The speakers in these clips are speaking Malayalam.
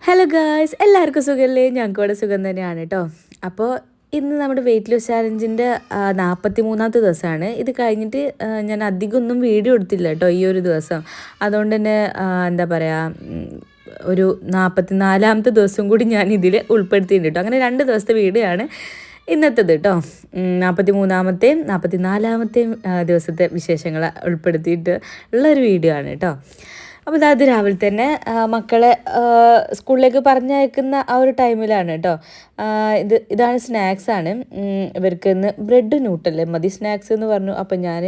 ഹലോ ഗായ്സ്, എല്ലാവർക്കും സുഖമല്ലേ? ഞങ്ങൾക്ക് ഇവിടെ സുഖം തന്നെയാണ് കേട്ടോ. അപ്പോൾ ഇന്ന് നമ്മുടെ വെയിറ്റ് ലോസ് ചാലഞ്ചിൻ്റെ 43ാമത്തെ ദിവസമാണ്. ഇത് കഴിഞ്ഞിട്ട് ഞാൻ അധികം ഒന്നും വീഡിയോ എടുത്തില്ല കേട്ടോ ഈ ഒരു ദിവസം. അതുകൊണ്ട് തന്നെ എന്താ പറയുക, ഒരു 44ാമത്തെ ദിവസം കൂടി ഞാൻ ഇതിൽ ഉൾപ്പെടുത്തിയിട്ടുണ്ട് കേട്ടോ. അങ്ങനെ 2 ദിവസത്തെ വീഡിയോ ആണ് ഇന്നത്തേത് കേട്ടോ. 43ാമത്തെയും 44ാമത്തെയും ദിവസത്തെ വിശേഷങ്ങൾ ഉൾപ്പെടുത്തിയിട്ട് ഉള്ളൊരു വീഡിയോ ആണ് കേട്ടോ. അപ്പോൾ അത് രാവിലെ തന്നെ മക്കളെ സ്കൂളിലേക്ക് പറഞ്ഞയക്കുന്ന ആ ഒരു ടൈമിലാണ് കേട്ടോ. ഇതാണ് സ്നാക്സാണ്. ഇവർക്ക് ഇന്ന് ബ്രെഡ് ന്യൂട്ടല്ലേ മതി സ്നാക്സ് എന്ന് പറഞ്ഞു. അപ്പം ഞാൻ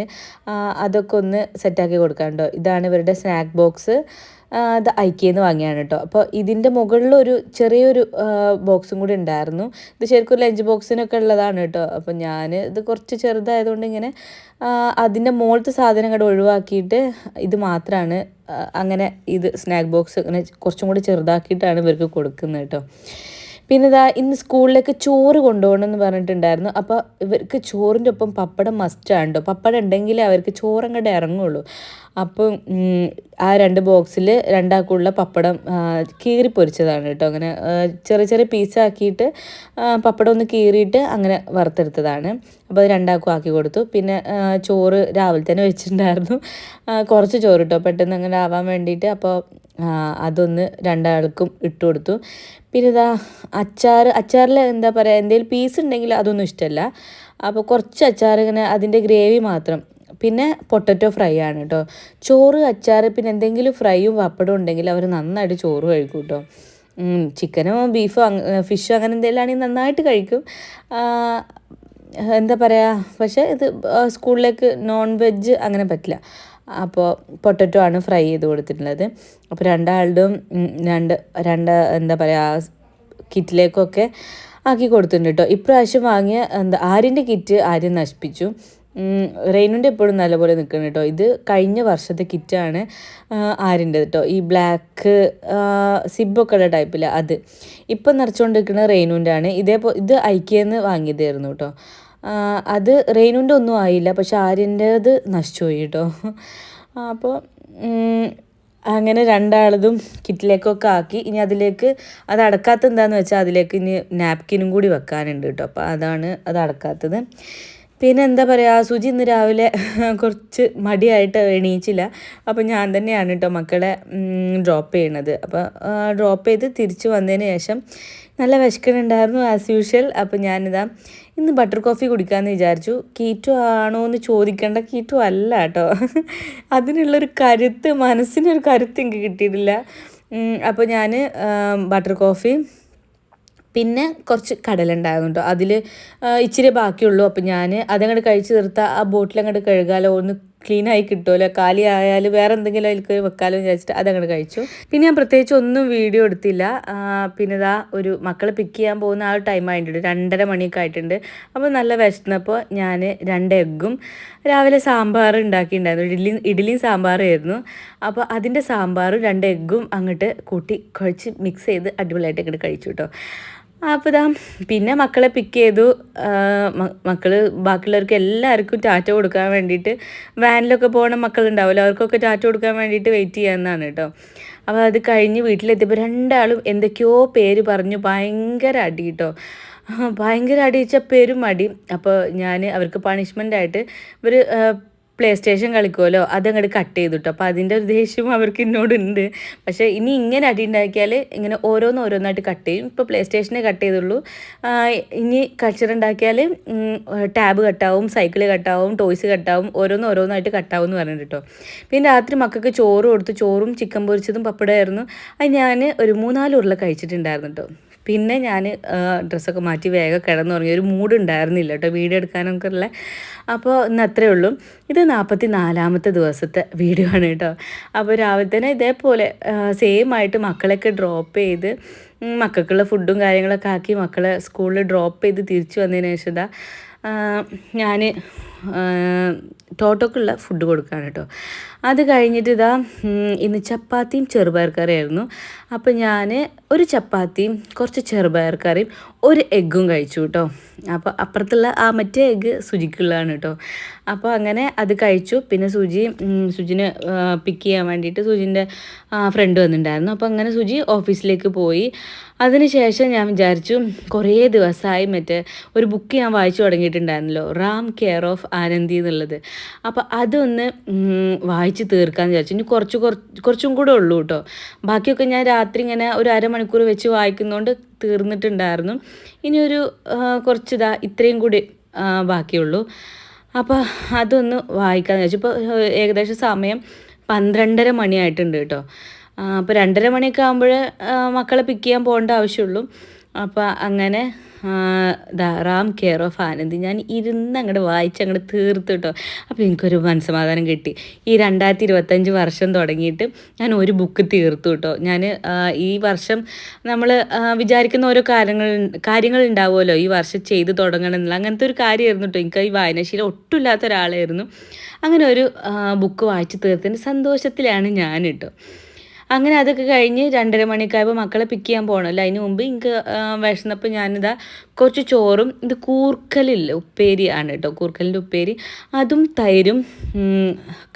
അതൊക്കെ ഒന്ന് സെറ്റാക്കി കൊടുക്കാം കേട്ടോ. ഇതാണ് ഇവരുടെ സ്നാക്ക് ബോക്സ്. ഇത് ഐക്യന്ന് വാങ്ങിയാണ് കേട്ടോ. അപ്പോൾ ഇതിൻ്റെ മുകളിലൊരു ചെറിയൊരു ബോക്സും കൂടി ഉണ്ടായിരുന്നു. ഇത് ശരിക്കും ലഞ്ച് ബോക്സിനൊക്കെ ഉള്ളതാണ് കേട്ടോ. അപ്പോൾ ഞാൻ ഇത് കുറച്ച് ചെറുതായതുകൊണ്ട് ഇങ്ങനെ അതിൻ്റെ മുകളിലത്തെ സാധനം അങ്ങോട്ട് ഒഴിവാക്കിയിട്ട് ഇത് മാത്രമാണ് അങ്ങനെ ഇത് സ്നാക്ക് ബോക്സ് ഇങ്ങനെ കുറച്ചും കൂടി ചെറുതാക്കിയിട്ടാണ് ഇവർക്ക് കൊടുക്കുന്നത് കേട്ടോ. പിന്നെ ഇന്ന് സ്കൂളിലേക്ക് ചോറ് കൊണ്ടുപോകണമെന്ന് പറഞ്ഞിട്ടുണ്ടായിരുന്നു. അപ്പോൾ ഇവർക്ക് ചോറിൻ്റെ ഒപ്പം പപ്പടം മസ്റ്റാണ് കേട്ടോ. പപ്പടം ഉണ്ടെങ്കിലേ അവർക്ക് ചോറങ്ങോട്ട് ഇറങ്ങുള്ളൂ. അപ്പം ആ 2 ബോക്സിൽ രണ്ടാൾക്കുള്ള പപ്പടം കീറി പൊരിച്ചതാണ് കേട്ടോ. അങ്ങനെ ചെറിയ ചെറിയ പീസാക്കിയിട്ട് പപ്പടം ഒന്ന് കീറിയിട്ട് അങ്ങനെ വറുത്തെടുത്തതാണ്. അപ്പോൾ അത് രണ്ടാൾക്കും ആക്കി കൊടുത്തു. പിന്നെ ചോറ് രാവിലെ തന്നെ വെച്ചിട്ടുണ്ടായിരുന്നു. കുറച്ച് ചോറ് കേട്ടോ, പെട്ടെന്ന് അങ്ങനെ ആവാൻ വേണ്ടിയിട്ട്. അപ്പോൾ അതൊന്ന് രണ്ടാൾക്കും ഇട്ട് കൊടുത്തു. പിന്നെ അച്ചാറിൽ എന്താ പറയുക, എന്തെങ്കിലും പീസ് ഉണ്ടെങ്കിൽ അതൊന്നും ഇഷ്ടമല്ല. അപ്പോൾ കുറച്ച് അച്ചാർ ഇങ്ങനെ അതിൻ്റെ ഗ്രേവി മാത്രം. പിന്നെ പൊട്ടറ്റോ ഫ്രൈ ആണ് കേട്ടോ. ചോറ്, അച്ചാർ, പിന്നെ എന്തെങ്കിലും ഫ്രൈയും പപ്പടവും ഉണ്ടെങ്കിൽ അവർ നന്നായിട്ട് ചോറ് കഴിക്കും കേട്ടോ. ചിക്കനോ ബീഫോ ഫിഷോ അങ്ങനെ എന്തെങ്കിലും ആണെങ്കിൽ നന്നായിട്ട് കഴിക്കും. എന്താ പറയുക, പക്ഷേ ഇത് സ്കൂളിലേക്ക് നോൺ വെജ് അങ്ങനെ പറ്റില്ല. അപ്പോൾ പൊട്ടറ്റോ ആണ് ഫ്രൈ ചെയ്ത് കൊടുത്തിട്ടുള്ളത്. അപ്പോൾ രണ്ടാളുടെയും രണ്ട് എന്താ പറയുക കിറ്റിലേക്കൊക്കെ ആക്കി കൊടുത്തിട്ടുണ്ട് കേട്ടോ. ഇപ്രാവശ്യം വാങ്ങിയ ആര്യൻ്റെ കിറ്റ് ആര്യൻ നശിപ്പിച്ചു. റെയിനുൻ്റെ എപ്പോഴും നല്ലപോലെ നിൽക്കണം കേട്ടോ. ഇത് കഴിഞ്ഞ വർഷത്തെ കിറ്റാണ് ആര്യൻ്റെ കേട്ടോ. ഈ ബ്ലാക്ക് സിബൊക്കെ ഉള്ള ടൈപ്പിൽ അത് ഇപ്പം നിറച്ചുകൊണ്ട് നിൽക്കുന്നത് റെയിനുൻ്റെ ആണ്. ഇത് ഐക്യെന്ന് വാങ്ങിയതായിരുന്നു കേട്ടോ. അത് റെയിനുൻ്റെ ഒന്നും ആയില്ല, പക്ഷെ ആര്യൻ്റേത് നശിച്ചു പോയി കേട്ടോ. അപ്പോൾ അങ്ങനെ രണ്ടാളതും കിറ്റിലേക്കൊക്കെ ആക്കി. ഇനി അതിലേക്ക് അത് അടക്കാത്ത എന്താണെന്ന് വെച്ചാൽ അതിലേക്ക് ഇനി നാപ്കിനും കൂടി വെക്കാനുണ്ട് കേട്ടോ. അപ്പോൾ അത് അടക്കാത്തത്. പിന്നെ എന്താ പറയുക, സുജി ഇന്ന് രാവിലെ കുറച്ച് മടിയായിട്ട് എണീച്ചില്ല. അപ്പോൾ ഞാൻ തന്നെയാണ് കേട്ടോ മക്കളെ ഡ്രോപ്പ് ചെയ്യണത്. അപ്പോൾ ഡ്രോപ്പ് ചെയ്ത് തിരിച്ച് വന്നതിന് ശേഷം നല്ല വിശക്കണുണ്ടായിരുന്നു ആസ് യൂഷ്വൽ. അപ്പോൾ ഇന്ന് ബട്ടർ കോഫി കുടിക്കാമെന്ന് വിചാരിച്ചു. കീറ്റോ ആണോ എന്ന് ചോദിക്കേണ്ട, കീറ്റോ അല്ല കേട്ടോ. അതിനുള്ളൊരു കരുത്ത്, മനസ്സിനൊരു കരുത്ത് എനിക്ക് കിട്ടിയിട്ടില്ല. അപ്പോൾ ഞാൻ ബട്ടർ കോഫി പിന്നെ കുറച്ച് കടലുണ്ടായിരുന്നു കേട്ടോ. അതിൽ ഇച്ചിരി ബാക്കിയുള്ളൂ. അപ്പോൾ ഞാൻ അതങ്ങോട്ട് കഴിച്ച് തീർത്താൽ ആ ബോട്ടിലങ്ങോട്ട് കഴുകാലോ, ഒന്ന് ക്ലീനായി കിട്ടുമല്ലോ. കാലി ആയാലും വേറെ എന്തെങ്കിലും അതിലേക്ക് വെക്കാലോ എന്ന് വിചാരിച്ചിട്ട് അതങ്ങോട്ട് കഴിച്ചു. പിന്നെ ഞാൻ പ്രത്യേകിച്ച് ഒന്നും വീഡിയോ എടുത്തില്ല. പിന്നെ ഒരു മക്കളെ പിക്ക് ചെയ്യാൻ പോകുന്ന ആ ഒരു ടൈം ആയിട്ടുണ്ട്, 2:30 മണിയൊക്കെ ആയിട്ടുണ്ട്. അപ്പോൾ നല്ല വിശന്നപ്പോൾ ഞാൻ 2 എഗ്ഗും രാവിലെ സാമ്പാർ ഉണ്ടാക്കിയിട്ടുണ്ടായിരുന്നു. ഇഡ്ഡലിയും സാമ്പാറായിരുന്നു. അപ്പോൾ അതിൻ്റെ സാമ്പാറും 2 എഗ്ഗും അങ്ങോട്ട് കൂട്ടി കുഴച്ച് മിക്സ് ചെയ്ത് അടിപൊളിയായിട്ട് അങ്ങോട്ട് കഴിച്ചു കേട്ടോ. അപ്പോൾ പിന്നെ മക്കളെ പിക്ക് ചെയ്തു. മക്കൾ ബാക്കിയുള്ളവർക്ക് എല്ലാവർക്കും ടാറ്റ കൊടുക്കാൻ വേണ്ടിയിട്ട്, വാനിലൊക്കെ പോകുന്ന മക്കളുണ്ടാവുമല്ലോ, അവർക്കൊക്കെ ടാറ്റ കൊടുക്കാൻ വേണ്ടിയിട്ട് വെയിറ്റ് ചെയ്യാമെന്നാണ് കേട്ടോ. അപ്പോൾ അത് കഴിഞ്ഞ് വീട്ടിലെത്തിയപ്പോൾ രണ്ടാളും എന്തൊക്കെയോ പേര് പറഞ്ഞു. ഭയങ്കര അടി കേട്ടോ. ഭയങ്കര അടി വെച്ചാൽ പെരും അടി. അപ്പോൾ ഞാൻ അവർക്ക് പണിഷ്മെൻ്റായിട്ട് ഇവർ പ്ലേ സ്റ്റേഷൻ കളിക്കുമല്ലോ, അതങ്ങോട്ട് കട്ട് ചെയ്തു കേട്ടോ. അപ്പോൾ അതിൻ്റെ ഒരു ദേഷ്യം അവർക്ക് എന്നോടുണ്ട്. പക്ഷേ ഇനി ഇങ്ങനെ അടി ഉണ്ടാക്കിയാൽ ഇങ്ങനെ ഓരോന്നായിട്ട് കട്ട് ചെയ്യും. ഇപ്പോൾ പ്ലേ സ്റ്റേഷനെ കട്ട് ചെയ്തുള്ളൂ. ഇനി കൾച്ചർ ഉണ്ടാക്കിയാൽ ടാബ് കട്ടാവും, സൈക്കിള് കട്ടാവും, ടോയ്സ് കട്ടാവും, ഓരോന്നായിട്ട് കട്ടാവും എന്ന് പറഞ്ഞിട്ട് കേട്ടോ. പിന്നെ രാത്രി മക്കൾക്ക് ചോറ് കൊടുത്തു. ചോറും ചിക്കൻ പൊരിച്ചതും പപ്പടമായിരുന്നു. അത് ഞാൻ ഒരു 3-4 ഉരുള കഴിച്ചിട്ടുണ്ടായിരുന്നു കേട്ടോ. പിന്നെ ഞാൻ ഡ്രസ്സൊക്കെ മാറ്റി വേഗം കിടന്നുറങ്ങി. ഒരു മൂഡ് ഉണ്ടായിരുന്നില്ല കേട്ടോ വീഡിയോ എടുക്കാനൊക്കെ ഉള്ള. അപ്പോൾ ഇന്ന് അത്രയേ ഉള്ളൂ. ഇത് 44ാമത്തെ ദിവസത്തെ വീഡിയോ ആണ് കേട്ടോ. അപ്പോൾ രാവിലെ തന്നെ ഇതേപോലെ സെയിം ആയിട്ട് മക്കളെയൊക്കെ ഡ്രോപ്പ് ചെയ്ത് മക്കൾക്കുള്ള ഫുഡും കാര്യങ്ങളൊക്കെ ആക്കി മക്കളെ സ്കൂളിൽ ഡ്രോപ്പ് ചെയ്ത് തിരിച്ചു വന്നതിന് ശേഷം ഞാൻ ടോട്ടോക്കുള്ള ഫുഡ് കൊടുക്കുകയാണ് കേട്ടോ. അത് കഴിഞ്ഞിട്ട് ഇതാ ഇന്ന് ചപ്പാത്തിയും ചെറുപയർ കറിയായിരുന്നു. അപ്പോൾ ഞാൻ ഒരു ചപ്പാത്തിയും കുറച്ച് ചെറുപയർ കറിയും ഒരു എഗ്ഗും കഴിച്ചു കേട്ടോ. അപ്പോൾ അപ്പുറത്തുള്ള ആ മറ്റേ എഗ്ഗ് സുജിക്കുള്ളതാണ് കേട്ടോ. അപ്പോൾ അങ്ങനെ അത് കഴിച്ചു. പിന്നെ സുജിനെ പിക്ക് ചെയ്യാൻ വേണ്ടിയിട്ട് സുജിൻ്റെ ഫ്രണ്ട് വന്നിട്ടുണ്ടായിരുന്നു. അപ്പോൾ അങ്ങനെ സുജി ഓഫീസിലേക്ക് പോയി. അതിനുശേഷം ഞാൻ വിചാരിച്ചു കുറേ ദിവസമായി മറ്റേ ഒരു ബുക്ക് ഞാൻ വായിച്ചു തുടങ്ങിയിട്ടുണ്ടായിരുന്നല്ലോ, റാം കെയർ ഓഫ് ആനന്ദി എന്നുള്ളത്. അപ്പോൾ അതൊന്ന് വായിച്ച് തീർക്കാമെന്ന് വിചാരിച്ചു. ഇനി കുറച്ചും കൂടെ ഉള്ളൂ കേട്ടോ. ബാക്കിയൊക്കെ ഞാൻ രാത്രി ഇങ്ങനെ ഒരു അരമണിക്കൂർ വെച്ച് വായിക്കുന്നതുകൊണ്ട് തീർന്നിട്ടുണ്ടായിരുന്നു. ഇനിയൊരു ഇത്രയും കൂടി ബാക്കിയുള്ളൂ. അപ്പോൾ അതൊന്ന് വായിക്കാമെന്ന് വിചാരിച്ചു. ഇപ്പോൾ ഏകദേശം സമയം 12:30 മണിയായിട്ടുണ്ട് കേട്ടോ. അപ്പോൾ 2:30 മണിയൊക്കെ ആകുമ്പോൾ മക്കളെ പിക്ക് ചെയ്യാൻ പോകേണ്ട ആവശ്യമുള്ളൂ. അപ്പോൾ അങ്ങനെ റാം കെയർ ഓഫ് ആനന്ദി ഞാൻ അങ്ങോട്ട് വായിച്ച് അങ്ങോട്ട് തീർത്തു കേട്ടോ. അപ്പോൾ എനിക്കൊരു മനസ്സമാധാനം കിട്ടി. ഈ 2025 വർഷം തുടങ്ങിയിട്ട് ഞാൻ ഒരു ബുക്ക് തീർത്തു കേട്ടോ. ഞാൻ ഈ വർഷം നമ്മൾ വിചാരിക്കുന്ന ഓരോ കാര്യങ്ങൾ ഉണ്ടാവുമല്ലോ, ഈ വർഷം ചെയ്ത് തുടങ്ങണം എന്നുള്ള അങ്ങനത്തെ ഒരു കാര്യമായിരുന്നു കേട്ടോ. എനിക്ക് ഈ വായനാശീലം ഒട്ടുമില്ലാത്ത ഒരാളായിരുന്നു. അങ്ങനെ ഒരു ബുക്ക് വായിച്ച് തീർത്തതിൻ്റെ സന്തോഷത്തിലാണ് ഞാൻ കേട്ടോ. അങ്ങനെ അതൊക്കെ കഴിഞ്ഞ് 2:30 മണിക്കായപ്പോൾ മക്കളെ പിക്ക് ചെയ്യാൻ പോകണമല്ലോ. അതിന് മുമ്പ് എനിക്ക് വിശന്നപ്പോൾ ഞാനിതാ കുറച്ച് ചോറും ഇത് കൂർക്കലില്ല ഉപ്പേരിയാണ് കേട്ടോ, കൂർക്കലിൻ്റെ ഉപ്പേരി അതും തൈരും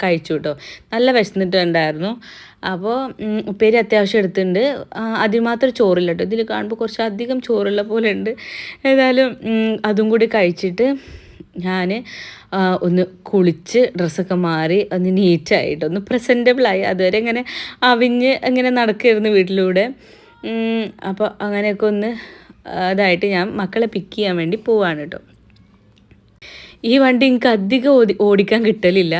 കഴിച്ചു കേട്ടോ. നല്ല വിശന്നിട്ടുണ്ടായിരുന്നു. അപ്പോൾ ഉപ്പേരി അത്യാവശ്യം എടുത്തിട്ടുണ്ട്. അതിന് മാത്രം ചോറില്ല കേട്ടോ. ഇതിൽ കാണുമ്പോൾ കുറച്ച് അധികം ചോറുള്ള പോലെ ഉണ്ട്. ഏതായാലും അതും കൂടി കഴിച്ചിട്ട് ഞാൻ ഒന്ന് കുളിച്ച് ഡ്രസ്സൊക്കെ മാറി ഒന്ന് നീറ്റായിട്ട് ഒന്ന് പ്രസൻറ്റബിളായി. അതുവരെ ഇങ്ങനെ ഇങ്ങനെ നടക്കുമായിരുന്നു വീട്ടിലൂടെ. അപ്പോൾ അങ്ങനെയൊക്കെ ഒന്ന് ഇതായിട്ട് ഞാൻ മക്കളെ പിക്ക് ചെയ്യാൻ വേണ്ടി പോവാണ് കേട്ടോ. ഈ വണ്ടി എനിക്ക് അധികം ഓടിക്കാൻ കിട്ടലില്ല.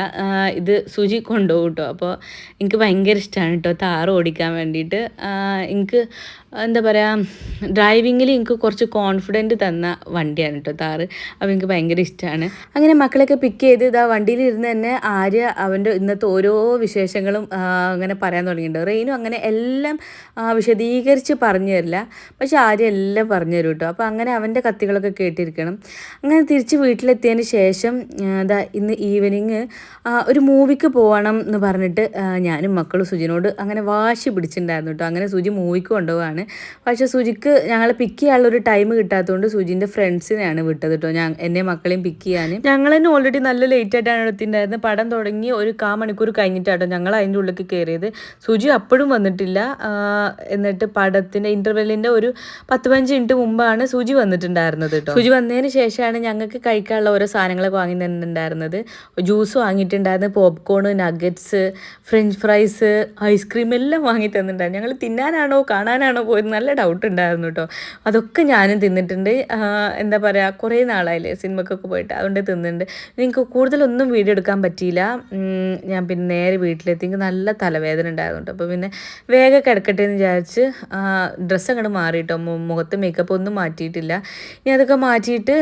ഇത് സുജി കൊണ്ടുപോകും കേട്ടോ. അപ്പോൾ എനിക്ക് ഭയങ്കര ഇഷ്ടമാണ് കേട്ടോ താറ് ഓടിക്കാൻ വേണ്ടിയിട്ട്. എനിക്ക് എന്താ പറയുക, ഡ്രൈവിങ്ങിൽ എനിക്ക് കുറച്ച് കോൺഫിഡൻറ്റ് തന്ന വണ്ടിയാണ് കേട്ടോ താറ്. അപ്പോൾ എനിക്ക് ഭയങ്കര ഇഷ്ടമാണ്. അങ്ങനെ മക്കളെയൊക്കെ പിക്ക് ചെയ്ത് ഇതാ വണ്ടിയിലിരുന്ന് തന്നെ ആര്യ അവൻ്റെ ഇന്നത്തെ ഓരോ വിശേഷങ്ങളും അങ്ങനെ പറയാൻ തുടങ്ങിയിട്ടുണ്ട്. റെയിനും അങ്ങനെ എല്ലാം വിശദീകരിച്ച് പറഞ്ഞു തരില്ല, പക്ഷെ ആര്യ എല്ലാം പറഞ്ഞു തരും കേട്ടോ. അപ്പോൾ അങ്ങനെ അവൻ്റെ കത്തികളൊക്കെ കേട്ടിരിക്കണം. അങ്ങനെ തിരിച്ച് വീട്ടിലെത്തിയതിന് ശേഷം ഇന്ന് ഈവനിങ് ഒരു മൂവിക്ക് പോകണം എന്ന് പറഞ്ഞിട്ട് ഞാനും മക്കളും സുജിനോട് അങ്ങനെ വാശി പിടിച്ചിട്ടുണ്ടായിരുന്നു കേട്ടോ. അങ്ങനെ സുജി മൂവിക്ക് കൊണ്ടുപോവാണ്. പക്ഷേ സുജിക്ക് ഞങ്ങളെ പിക്ക് ചെയ്യാനുള്ളൊരു ടൈം കിട്ടാത്തതുകൊണ്ട് സുജിൻ്റെ ഫ്രണ്ട്സിനെയാണ് വിട്ടത് കേട്ടോ, എന്നെ മക്കളെയും പിക്ക് ചെയ്യാൻ. ഞങ്ങൾ തന്നെ ഓൾറെഡി നല്ല ലേറ്റ് ആയിട്ടാണ് എത്തിയിട്ടുണ്ടായിരുന്നത്. പടം തുടങ്ങി ഒരു 1/4 മണിക്കൂർ കഴിഞ്ഞിട്ടാട്ടോ ഞങ്ങൾ അതിൻ്റെ ഉള്ളിലേക്ക് കയറിയത്. സുജി അപ്പോഴും വന്നിട്ടില്ല. എന്നിട്ട് പടത്തിൻ്റെ ഇൻ്റർവെല്ലിൻ്റെ ഒരു 10-15 മിനിറ്റ് മുമ്പാണ് സുജി വന്നിട്ടുണ്ടായിരുന്നത് കേട്ടോ. സുജി വന്നതിന് ശേഷമാണ് ഞങ്ങൾക്ക് കഴിക്കാനുള്ള ഓരോ സാധനങ്ങളൊക്കെ വാങ്ങി തന്നിട്ടുണ്ടായിരുന്നത്. ജ്യൂസ് വാങ്ങിയിട്ടുണ്ടായിരുന്നു, popcorn, nuggets, French fries, ice cream എല്ലാം വാങ്ങി തന്നിട്ടുണ്ടായിരുന്നു. ഞങ്ങൾ തിന്നാനാണോ കാണാനാണോ പോയത് നല്ല ഡൗട്ട് ഉണ്ടായിരുന്നു കേട്ടോ. അതൊക്കെ ഞാനും തിന്നിട്ടുണ്ട്. എന്താ പറയുക, കുറേ നാളായില്ലേ സിനിമക്കൊക്കെ പോയിട്ട്, അതുകൊണ്ട് തിന്നിട്ടുണ്ട്. എനിക്ക് കൂടുതലൊന്നും വീഡിയോ എടുക്കാൻ പറ്റിയില്ല. ഞാൻ പിന്നെ നേരെ വീട്ടിലെത്തി. എനിക്ക് നല്ല തലവേദന ഉണ്ടായിരുന്നു കേട്ടോ. അപ്പോൾ പിന്നെ വേഗം കിടക്കട്ടെ എന്ന് വിചാരിച്ച് ഡ്രസ്സ് അങ്ങോട്ട് മാറിയിട്ടോ. മുഖത്ത് മേക്കപ്പ് ഒന്നും മാറ്റിയിട്ടില്ല. ഇനി അതൊക്കെ മാറ്റിയിട്ട്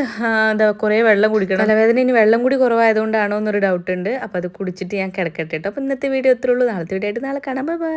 കുറേ വെള്ളം കുടിക്കണം. തലവേദന ഇനി വെള്ളം കൂടി കുറവായതുകൊണ്ടാണോ എന്നൊരു ഡൗട്ട് ഉണ്ട്. അപ്പോൾ അത് കുടിച്ചിട്ട് ഞാൻ കിടക്കട്ടെ കേട്ടോ. അപ്പോൾ ഇന്നത്തെ വീഡിയോ ഇത്രേ ഉള്ളൂ. നാളത്തെ വീഡിയോ ആയിട്ട് നാളെ കാണാം. Bye bye.